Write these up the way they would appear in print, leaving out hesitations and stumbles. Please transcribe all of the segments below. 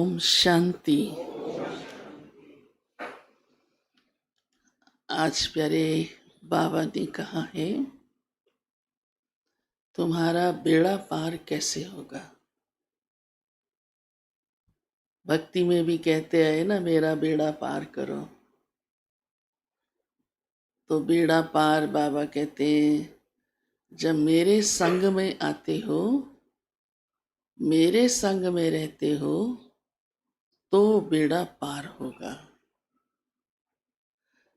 ओम शांति। आज प्यारे बाबा ने कहा है, तुम्हारा बेड़ा पार कैसे होगा। भक्ति में भी कहते हैं ना, मेरा बेड़ा पार करो। तो बेड़ा पार बाबा कहते हैं, जब मेरे संग में आते हो, मेरे संग में रहते हो, तो बेड़ा पार होगा।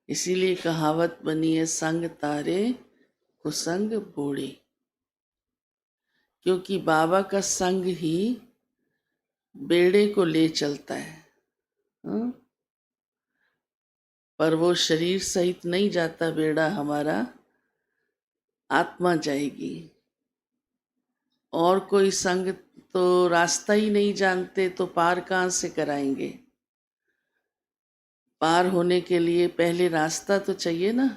इसीलिए कहावत बनी है, संग तारे कुसंग बोड़े। क्योंकि बाबा का संग ही बेड़े को ले चलता है। हाँ? पर वो शरीर सहित नहीं जाता बेड़ा हमारा, आत्मा जाएगी। और कोई संग तो रास्ता ही नहीं जानते, तो पार कहाँ से कराएंगे। पार होने के लिए पहले रास्ता तो चाहिए ना।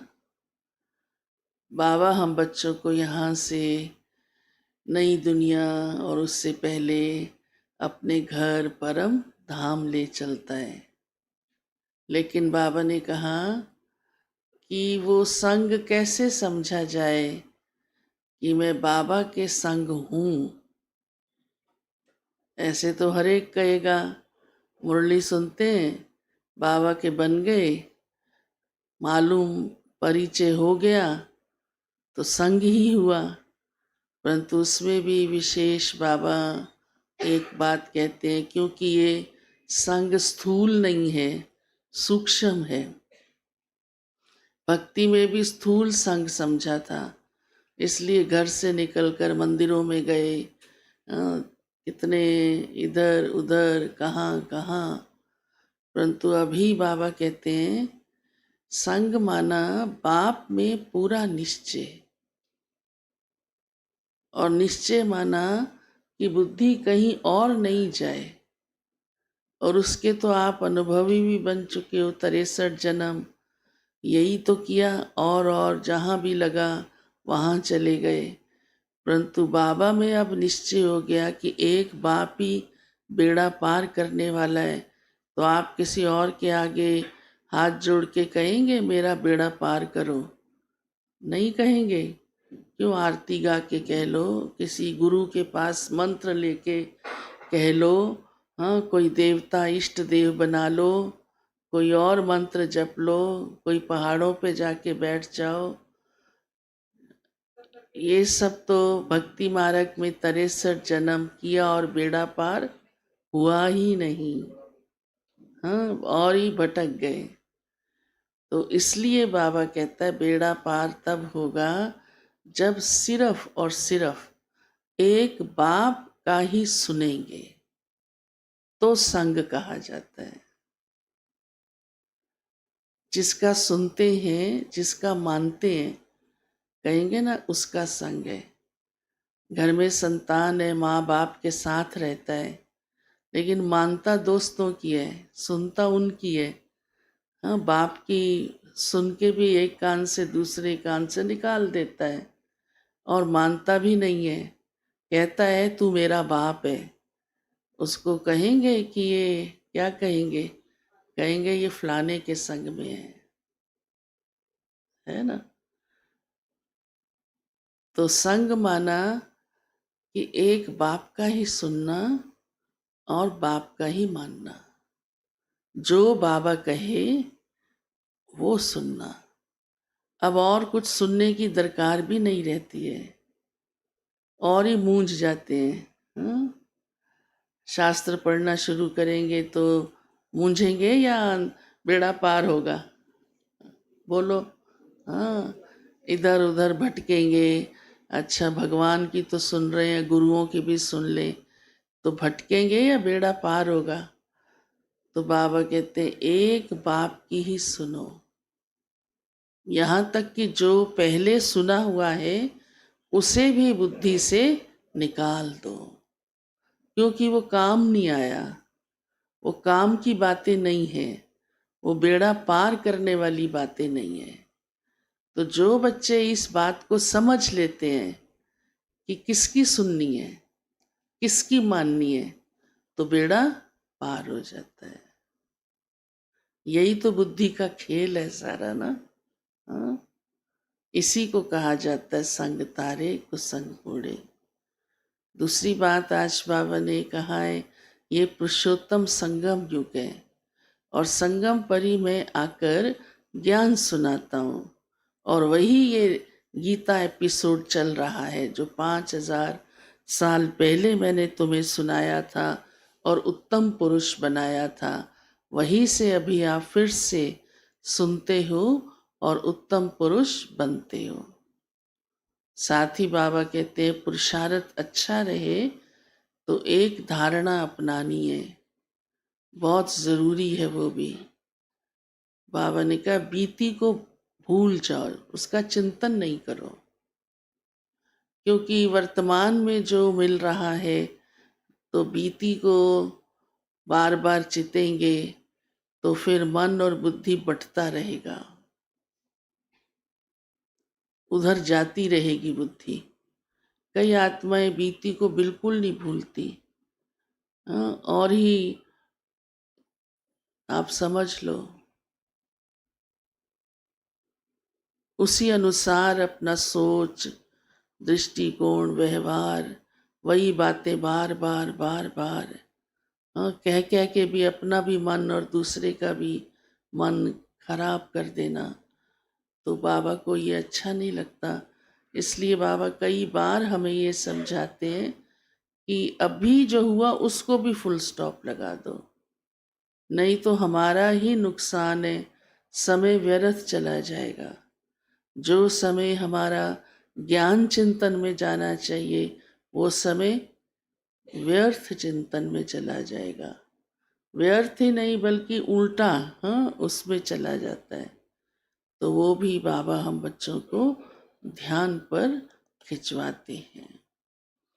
बाबा हम बच्चों को यहाँ से नई दुनिया और उससे पहले अपने घर परम धाम ले चलता है। लेकिन बाबा ने कहा कि वो संग कैसे समझा जाए कि मैं बाबा के संग हूँ। ऐसे तो हर एक कहेगा, मुरली सुनते हैं, बाबा के बन गए, मालूम परिचय हो गया, तो संग ही हुआ। परंतु उसमें भी विशेष बाबा एक बात कहते हैं, क्योंकि ये संग स्थूल नहीं है, सूक्ष्म है। भक्ति में भी स्थूल संग समझा था, इसलिए घर से निकलकर मंदिरों में गए, कितने इधर उधर कहाँ कहाँ। परंतु अभी बाबा कहते हैं, संग माना बाप में पूरा निश्चय, और निश्चय माना कि बुद्धि कहीं और नहीं जाए। और उसके तो आप अनुभवी भी बन चुके हो, 63 जन्म यही तो किया, और जहाँ भी लगा वहाँ चले गए। परंतु बाबा में अब निश्चय हो गया कि एक बाप ही बेड़ा पार करने वाला है। तो आप किसी और के आगे हाथ जोड़ के कहेंगे मेरा बेड़ा पार करो? नहीं कहेंगे। क्यों? आरती गा के कह लो, किसी गुरु के पास मंत्र लेके कह लो, हाँ, कोई देवता इष्ट देव बना लो, कोई और मंत्र जप लो, कोई पहाड़ों पे जाके बैठ जाओ। ये सब तो भक्ति मार्ग में 63 जन्म किया और बेड़ा पार हुआ ही नहीं। हाँ, और ही भटक गए। तो इसलिए बाबा कहता है, बेड़ा पार तब होगा जब सिर्फ और सिर्फ एक बाप का ही सुनेंगे, तो संग कहा जाता है। जिसका सुनते हैं, जिसका मानते हैं, कहेंगे ना उसका संग है। घर में संतान है, माँ बाप के साथ रहता है, लेकिन मानता दोस्तों की है, सुनता उनकी है। हाँ, बाप की सुन के भी एक कान से दूसरे कान से निकाल देता है, और मानता भी नहीं है। कहता है तू मेरा बाप है। उसको कहेंगे कि ये क्या कहेंगे? कहेंगे ये फलाने के संग में है ना। तो संग माना कि एक बाप का ही सुनना और बाप का ही मानना। जो बाबा कहे वो सुनना। अब और कुछ सुनने की दरकार भी नहीं रहती है, और ही मूंझ जाते हैं। हाँ? शास्त्र पढ़ना शुरू करेंगे तो मूंझेंगे या बेड़ा पार होगा? बोलो। हाँ, इधर उधर भटकेंगे। अच्छा, भगवान की तो सुन रहे हैं, गुरुओं की भी सुन ले, तो भटकेंगे या बेड़ा पार होगा? तो बाबा कहते हैं, एक बाप की ही सुनो। यहाँ तक कि जो पहले सुना हुआ है उसे भी बुद्धि से निकाल दो, क्योंकि वो काम नहीं आया, वो काम की बातें नहीं है, वो बेड़ा पार करने वाली बातें नहीं है। तो जो बच्चे इस बात को समझ लेते हैं कि किसकी सुननी है, किसकी माननी है, तो बेड़ा पार हो जाता है। यही तो बुद्धि का खेल है सारा ना। हाँ, इसी को कहा जाता है संग तारे कुसंग उड़े। दूसरी बात आज बाबा ने कहा है, ये पुरुषोत्तम संगम युग है और संगम परी में आकर ज्ञान सुनाता हूँ। और वही ये गीता एपिसोड चल रहा है जो 5000 साल पहले मैंने तुम्हें सुनाया था और उत्तम पुरुष बनाया था। वहीं से अभी आप फिर से सुनते हो और उत्तम पुरुष बनते हो। साथ ही बाबा कहते हैं पुरुषार्थ अच्छा रहे तो एक धारणा अपनानी है, बहुत ज़रूरी है वो भी। बाबा ने कहा बीती को भूल जाओ, उसका चिंतन नहीं करो, क्योंकि वर्तमान में जो मिल रहा है तो बीती को बार बार चितेंगे तो फिर मन और बुद्धि बंटता रहेगा, उधर जाती रहेगी बुद्धि। कई आत्माएं बीती को बिल्कुल नहीं भूलती। हाँ, और ही आप समझ लो, उसी अनुसार अपना सोच, दृष्टिकोण, व्यवहार, वही बातें बार बार बार बार, हाँ, कह कह के भी अपना भी मन और दूसरे का भी मन खराब कर देना, तो बाबा को ये अच्छा नहीं लगता। इसलिए बाबा कई बार हमें ये समझाते हैं कि अभी जो हुआ उसको भी फुल स्टॉप लगा दो, नहीं तो हमारा ही नुकसान है, समय व्यर्थ चला जाएगा। जो समय हमारा ज्ञान चिंतन में जाना चाहिए वो समय व्यर्थ चिंतन में चला जाएगा। व्यर्थ ही नहीं बल्कि उल्टा, हाँ, उसमें चला जाता है। तो वो भी बाबा हम बच्चों को ध्यान पर खिंचवाते हैं।